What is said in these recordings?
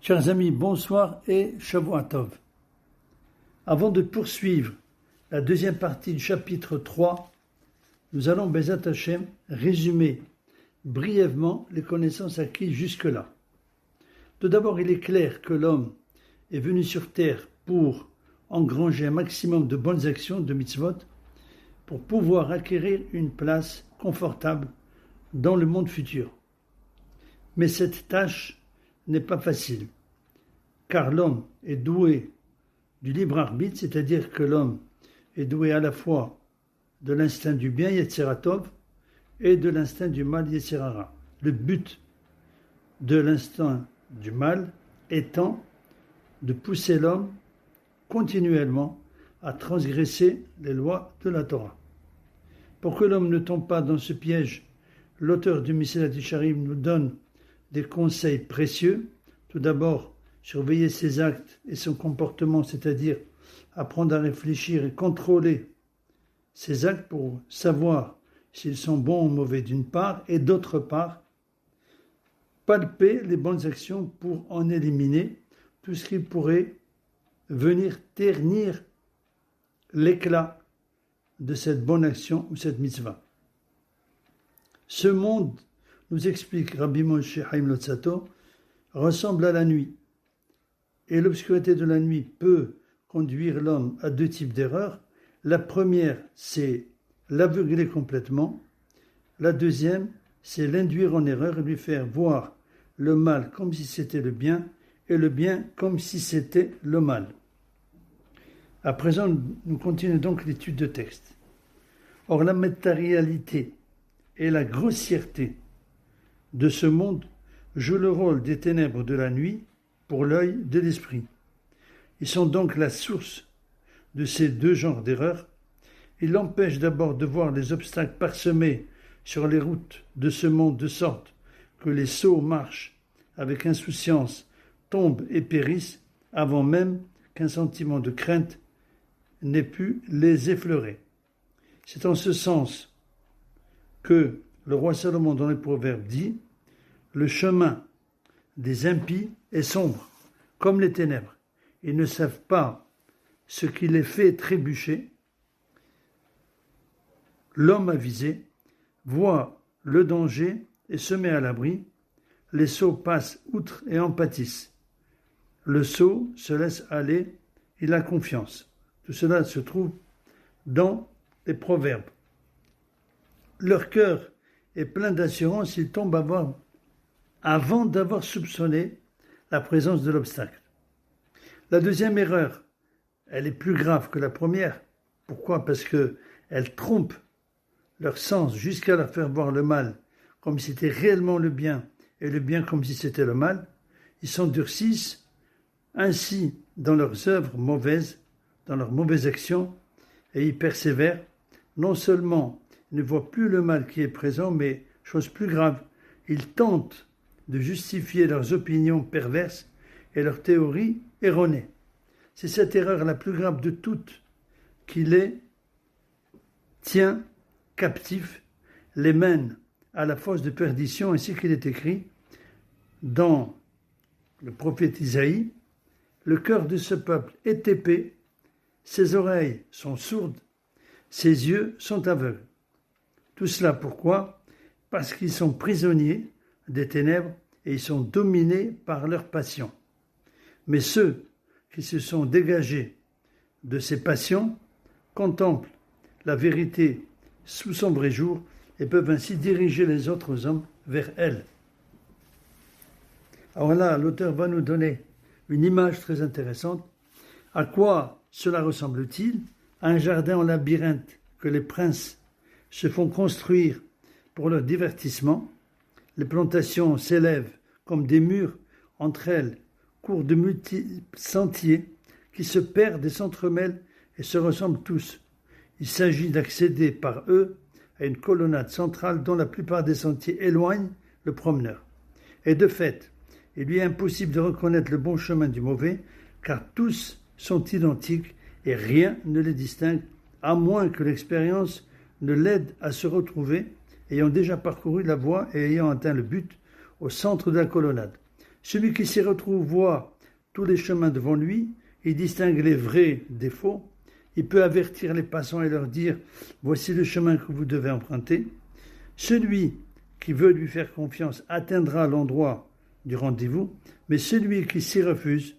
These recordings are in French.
Chers amis, bonsoir et Shavua Tov. Avant de poursuivre la deuxième partie du chapitre 3, nous allons, Bezat Hashem, résumer brièvement les connaissances acquises jusque-là. Tout d'abord, il est clair que l'homme est venu sur terre pour engranger un maximum de bonnes actions, de mitzvot, pour pouvoir acquérir une place confortable dans le monde futur. Mais cette tâche n'est pas facile, car l'homme est doué du libre arbitre, c'est-à-dire que l'homme est doué à la fois de l'instinct du bien, Yetzira Tov, et de l'instinct du mal, Yetzira Hara. Le but de l'instinct du mal étant de pousser l'homme continuellement à transgresser les lois de la Torah. Pour que l'homme ne tombe pas dans ce piège, l'auteur du Mesilat Yesharim nous donne des conseils précieux. Tout d'abord, surveiller ses actes et son comportement, c'est-à-dire apprendre à réfléchir et contrôler ses actes pour savoir s'ils sont bons ou mauvais d'une part, et d'autre part, palper les bonnes actions pour en éliminer tout ce qui pourrait venir ternir l'éclat de cette bonne action ou cette mitzvah. Ce monde, nous explique Rabbi Moshe Chaim Luzzatto, ressemble à la nuit. Et l'obscurité de la nuit peut conduire l'homme à deux types d'erreurs. La première, c'est l'aveugler complètement. La deuxième, c'est l'induire en erreur et lui faire voir le mal comme si c'était le bien et le bien comme si c'était le mal. À présent, nous continuons donc l'étude de texte. Or, la matérialité et la grossièreté de ce monde jouent le rôle des ténèbres de la nuit pour l'œil de l'esprit. Ils sont donc la source de ces deux genres d'erreurs. Ils l'empêchent d'abord de voir les obstacles parsemés sur les routes de ce monde de sorte que les sots marchent avec insouciance, tombent et périssent avant même qu'un sentiment de crainte n'ait pu les effleurer. C'est en ce sens que le roi Salomon dans les Proverbes dit « Le chemin des impies est sombre, comme les ténèbres. Ils ne savent pas ce qui les fait trébucher. L'homme avisé voit le danger et se met à l'abri. Les sots passent outre et en pâtissent. Le sot se laisse aller, il a confiance. » Tout cela se trouve dans les Proverbes. Leur cœur est plein d'assurance, ils tombent avant d'avoir soupçonné la présence de l'obstacle. La deuxième erreur, elle est plus grave que la première. Pourquoi ? Parce qu'elle trompe leur sens jusqu'à leur faire voir le mal comme si c'était réellement le bien et le bien comme si c'était le mal. Ils s'endurcissent ainsi dans leurs œuvres mauvaises, dans leurs mauvaises actions, et ils persévèrent. Non seulement ils ne voient plus le mal qui est présent, mais, chose plus grave, ils tentent de justifier leurs opinions perverses et leurs théories erronées. C'est cette erreur la plus grave de toutes qui les tient captifs, les mène à la fosse de perdition, ainsi qu'il est écrit dans le prophète Isaïe, « Le cœur de ce peuple est épais, ses oreilles sont sourdes, ses yeux sont aveugles. » Tout cela pourquoi ? Parce qu'ils sont prisonniers des ténèbres et ils sont dominés par leurs passions. Mais ceux qui se sont dégagés de ces passions contemplent la vérité sous son vrai jour et peuvent ainsi diriger les autres hommes vers elle. Alors là, l'auteur va nous donner une image très intéressante. À quoi cela ressemble-t-il ? À un jardin en labyrinthe que les princes se font construire pour leur divertissement. Les plantations s'élèvent comme des murs, entre elles courent de multiples sentiers qui se perdent et s'entremêlent et se ressemblent tous. Il s'agit d'accéder par eux à une colonnade centrale dont la plupart des sentiers éloignent le promeneur. Et de fait, il lui est impossible de reconnaître le bon chemin du mauvais, car tous sont identiques et rien ne les distingue, à moins que l'expérience ne l'aide à se retrouver, ayant déjà parcouru la voie et ayant atteint le but au centre de la colonnade. Celui qui s'y retrouve voit tous les chemins devant lui, il distingue les vrais des faux, il peut avertir les passants et leur dire « Voici le chemin que vous devez emprunter ». Celui qui veut lui faire confiance atteindra l'endroit du rendez-vous, mais celui qui s'y refuse,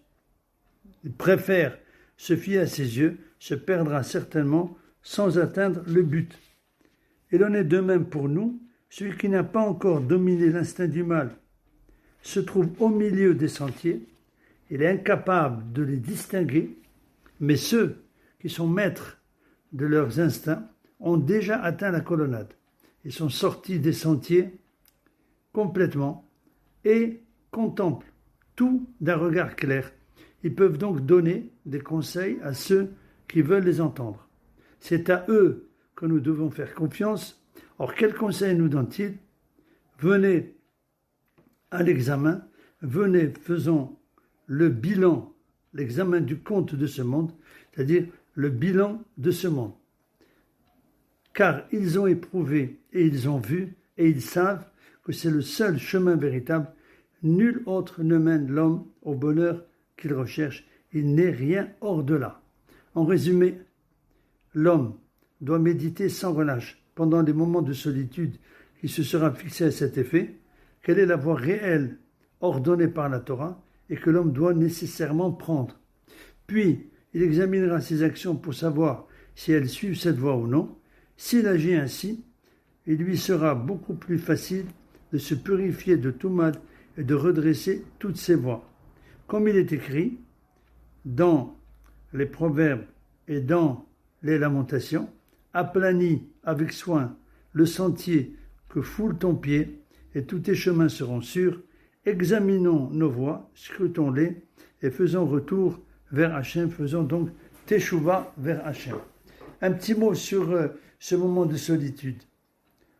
il préfère se fier à ses yeux, se perdra certainement sans atteindre le but. Il en est de même pour nous, celui qui n'a pas encore dominé l'instinct du mal se trouve au milieu des sentiers, il est incapable de les distinguer, mais ceux qui sont maîtres de leurs instincts ont déjà atteint la colonnade. Ils sont sortis des sentiers complètement et contemplent tout d'un regard clair. Ils peuvent donc donner des conseils à ceux qui veulent les entendre. C'est à eux que nous devons faire confiance. Or, quels conseils nous donnent-ils ? Venez à l'examen, venez, faisons le bilan, l'examen du compte de ce monde, c'est-à-dire le bilan de ce monde. Car ils ont éprouvé et ils ont vu et ils savent que c'est le seul chemin véritable. Nul autre ne mène l'homme au bonheur qu'il recherche. Il n'est rien hors de là. En résumé, l'homme doit méditer sans relâche pendant les moments de solitude qui se sera fixé à cet effet. Quelle est la voie réelle ordonnée par la Torah et que l'homme doit nécessairement prendre. Puis, il examinera ses actions pour savoir si elles suivent cette voie ou non. S'il agit ainsi, il lui sera beaucoup plus facile de se purifier de tout mal et de redresser toutes ses voies. Comme il est écrit dans les Proverbes et dans les Lamentations, aplanis avec soin le sentier que foule ton pied, et tous tes chemins seront sûrs. Examinons nos voies, scrutons-les, et faisons retour vers Hachem, faisons donc teshuva vers Hachem. Un petit mot sur ce moment de solitude,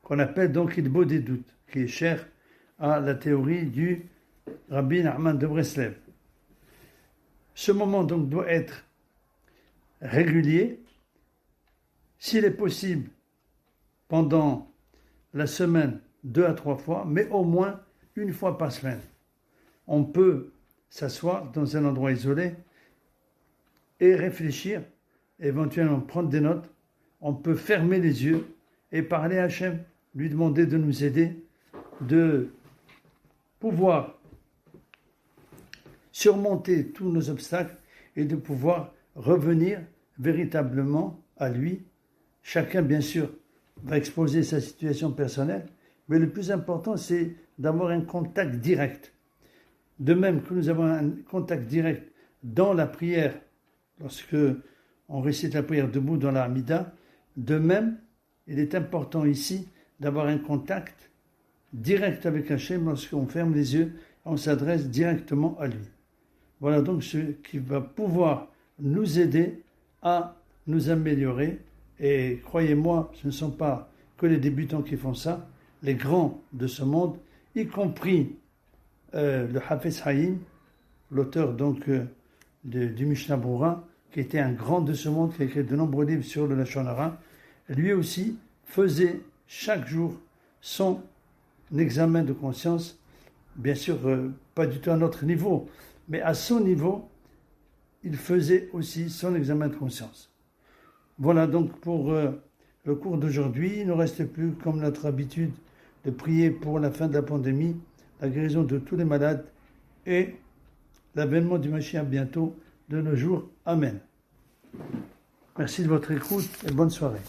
qu'on appelle donc Hilbo des doutes, qui est cher à la théorie du Rabbi Nachman de Breslev. Ce moment donc doit être régulier, s'il est possible, pendant la semaine, 2 à 3 fois, mais au moins une fois par semaine. On peut s'asseoir dans un endroit isolé et réfléchir, éventuellement prendre des notes. On peut fermer les yeux et parler à Hachem, lui demander de nous aider, de pouvoir surmonter tous nos obstacles et de pouvoir revenir véritablement à lui. Chacun, bien sûr, va exposer sa situation personnelle, mais le plus important, c'est d'avoir un contact direct. De même que nous avons un contact direct dans la prière, lorsque on récite la prière debout dans la Hamida, de même, il est important ici d'avoir un contact direct avec Hachem lorsqu'on ferme les yeux, on s'adresse directement à lui. Voilà donc ce qui va pouvoir nous aider à nous améliorer. Et croyez-moi, ce ne sont pas que les débutants qui font ça, les grands de ce monde, y compris le Hafez Haïm, l'auteur donc du Mishnah Brura, qui était un grand de ce monde, qui a écrit de nombreux livres sur le Lashon Hara, lui aussi faisait chaque jour son examen de conscience, bien sûr pas du tout à notre niveau, mais à son niveau, il faisait aussi son examen de conscience. Voilà donc pour le cours d'aujourd'hui. Il ne reste plus, comme notre habitude, de prier pour la fin de la pandémie, la guérison de tous les malades et l'avènement du Mashiach bientôt de nos jours. Amen. Merci de votre écoute et bonne soirée.